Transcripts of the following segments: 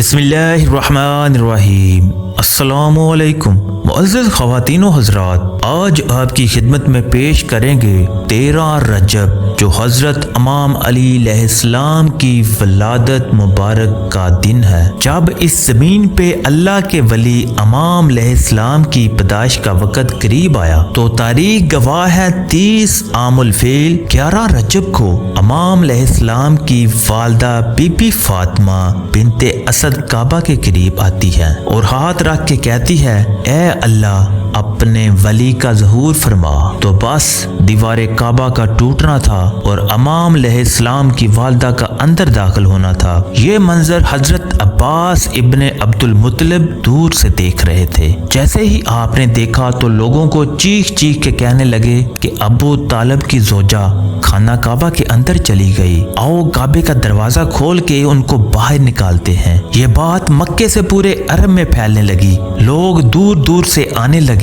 बिस्मिल्लाहिर्रहमानिर्रहीम। अस्सलामुअलैकुम मुअज़्ज़ज़ ख़वातीन व हज़रात, आज आपकी खिदमत में पेश करेंगे 13 रजब, जो हज़रत इमाम अली अलैहिस्सलाम की वलादत मुबारक का दिन है। जब इस ज़मीन पे अल्लाह के वली इमाम अलैहिस्सलाम की पैदाइश का वक़्त करीब आया तो तारीख गवाह है 30 आमुल फ़ील 11 रजब को इमाम अलैहिस्सलाम की वालदा बीबी फातिमा बिनते असद काबा के करीब आती है और हाथ रख के कहती है, ए अल्लाह अपने वली का ज़हूर फरमा। तो बस दीवार काबा का टूटना था और इमाम अलैहिस्सलाम की वालदा का अंदर दाखिल होना था। ये मंजर हजरत अब्बास इब्ने अब्दुल मुत्तलिब दूर से देख रहे थे। जैसे ही आपने देखा तो लोगों को चीख चीख के कहने लगे कि अबू तालिब की जोजा खाना काबा के अंदर चली गई, आओ काबे का दरवाजा खोल के उनको बाहर निकालते हैं। ये बात मक्के से पूरे अरब में फैलने लगी। लोग दूर दूर से आने लगे,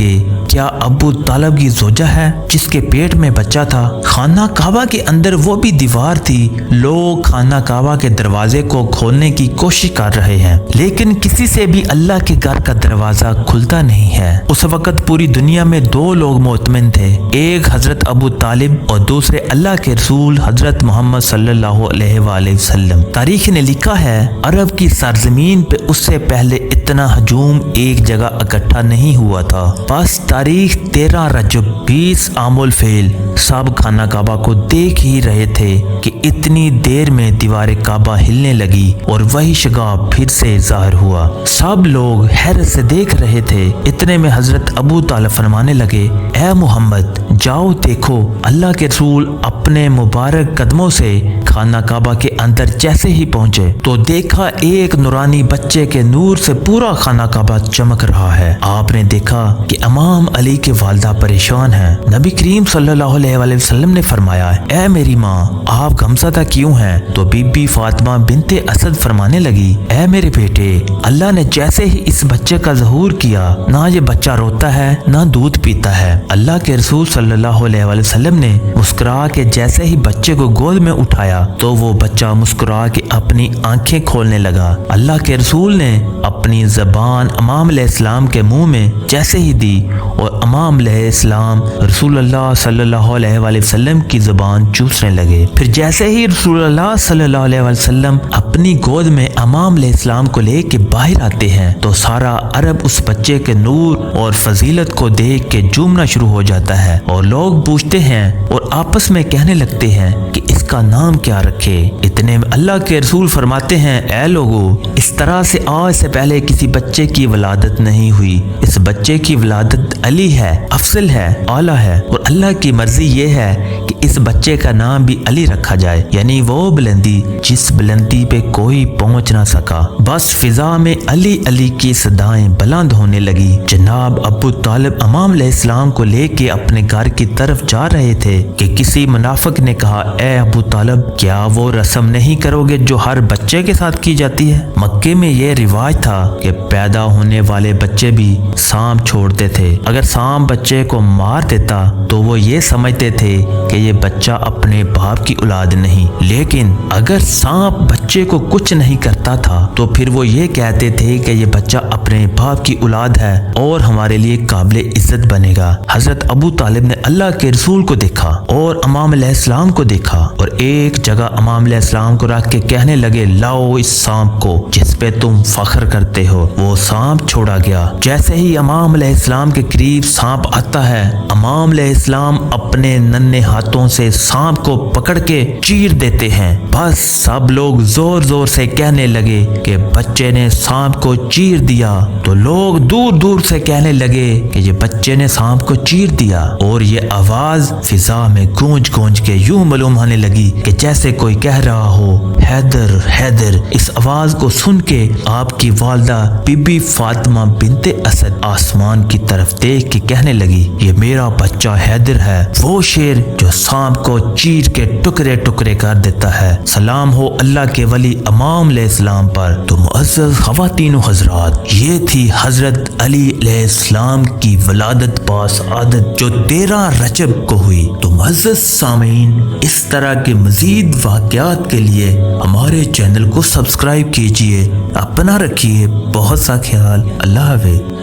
क्या अबू तालिब की जोजा है जिसके पेट में बच्चा था? खाना काबा के अंदर वो भी दीवार थी। लोग खाना काबा के दरवाजे को खोलने की कोशिश कर रहे हैं, लेकिन किसी से भी अल्लाह के घर का दरवाजा खुलता नहीं है। उस वक्त पूरी दुनिया में 2 लोग मोतमिन थे, एक हजरत अबू तालिब और दूसरे अल्लाह के रसूल हजरत मोहम्मद सल्लल्लाहु अलैहि वसल्लम। तारीख ने लिखा है, अरब की सरजमीन पे उससे पहले इतना हजूम एक जगह इकट्ठा नहीं हुआ था। बस तारीख 13 रजब 20 आमुल फेल सब खाना काबा को देख ही रहे थे कि इतनी देर में दीवार काबा हिलने लगी और वही शगाब फिर से ज़ाहिर हुआ। सब लोग हैरत से देख रहे थे। इतने में हजरत अबू तालिब फरमाने लगे, ए मोहम्मद जाओ देखो। अल्लाह के रसूल अपने मुबारक कदमों से खाना काबा के अंदर जैसे ही पहुंचे तो देखा एक नूरानी बच्चे के नूर से पूरा खाना काबा चमक रहा है। आपने देखा कि इमाम अली के वालदा परेशान है। नबी करीम सल्लल्लाहु अलैहि वसल्लम ने फरमाया, ए मेरी माँ आप गमज़दा क्यों हैं? तो बीबी फातिमा बिनते असद फरमाने लगी, ए मेरे बेटे अल्लाह ने जैसे ही इस बच्चे का ज़हूर किया, ना ये बच्चा रोता है ना दूध पीता है। अल्लाह के रसूल सल्लल्लाहु अलैहि वसल्लम ने मुस्कुरा के जैसे ही बच्चे को गोद में उठाया तो वो बच्चा मुस्कुरा के अपनी आंखें खोलने लगा। अल्लाह के रसूल ने अपनी ज़बान इमाम अलैहिस्सलाम के मुंह में जैसे ही दी और इमाम अलैहिस्सलाम रसूलुल्लाह सल्लल्लाहु अलैहि वसल्लम की ज़बान चूसने लगे। फिर जैसे ही रसूलुल्लाह सल्लल्लाहु अलैहि वसल्लम अपनी गोद में इमाम अलैहिस्सलाम को लेके बाहर आते हैं तो सारा अरब उस बच्चे के नूर और फजीलत को देख के झूमना शुरू हो जाता है और लोग पूछते हैं और आपस में कहने लगते हैं कि इसका नाम क्या रखे। इतने में अल्लाह के रसूल फरमाते हैं, ऐ लोगों इस तरह से आज से पहले किसी बच्चे की वलादत नहीं हुई। इस बच्चे की वलादत अली है, अफजल है, आला है और अल्लाह की मर्जी ये है कि इस बच्चे का नाम भी अली रखा जाए, यानी वो बुलंदी जिस बुलंदी पे कोई पहुंच ना सका। बस फिजा में अली अली की सदाएं बुलंद होने लगी। जनाब अबू तालिब इमाम अलैहिस्सलाम को लेके अपने घर की तरफ जा रहे थे कि किसी मुनाफिक ने कहा, ए अबू तालिब क्या वो रस्म नहीं करोगे जो हर बच्चे के साथ की जाती है? मक्के में ये रिवाज था कि पैदा होने वाले बच्चे भी सांप छोड़ते थे। अगर सांप बच्चे को मार देता तो वो ये समझते थे कि ये बच्चा अपने बाप की औलाद नहीं, लेकिन अगर सांप बच्चे को कुछ नहीं करता था तो फिर वो ये कहते थे कि ये बच्चा अपने बाप की औलाद है और हमारे लिए काबिल इज्जत बनेगा। हजरत अबू तालिब ने अल्लाह के रसूल को देखा और इमाम अलैहिस्सलाम को देखा और एक जगह इमाम अलैहिस्सलाम को रख के कहने लगे, लाओ इस सांप को जिस पे तुम फख्र करते हो। वो सांप छोड़ा गया। जैसे ही इमाम अलैहिस्सलाम के करीब सांप आता है, इमाम अलैहिस्सलाम अपने नन्हे हाथों से सांप को पकड़ के चीर देते हैं। बस सब लोग जोर जोर से कहने लगे कि बच्चे ने सांप को चीर दिया। तो लोग दूर दूर से कहने लगे कि ये बच्चे ने सांप को चीर दिया और ये आवाज फिजा में गूंज गूंज के यूं मालूम होने लगी कि जैसे कोई कह रहा हो, हैदर हैदर। इस आवाज को सुन के आपकी वालदा बीबी फातिमा बिनते असद आसमान की तरफ देख के कहने लगी, ये मेरा बच्चा हैदर حیدر ہے، وہ شیر جو سانپ کو چیر کے ٹکڑے ٹکڑے کر دیتا ہے۔ سلام ہو اللہ کے ولی امام علیہ السلام پر۔ تو معزز خواتین و حضرات، یہ تھی حضرت علی علیہ السلام کی ولادت پاس عادت جو 13 رجب کو ہوئی۔ تو معزز سامعین، اس طرح کے مزید واقعات کے لیے ہمارے چینل کو سبسکرائب کیجئے۔ اپنا رکھیے بہت سا خیال۔ اللہ حافظ۔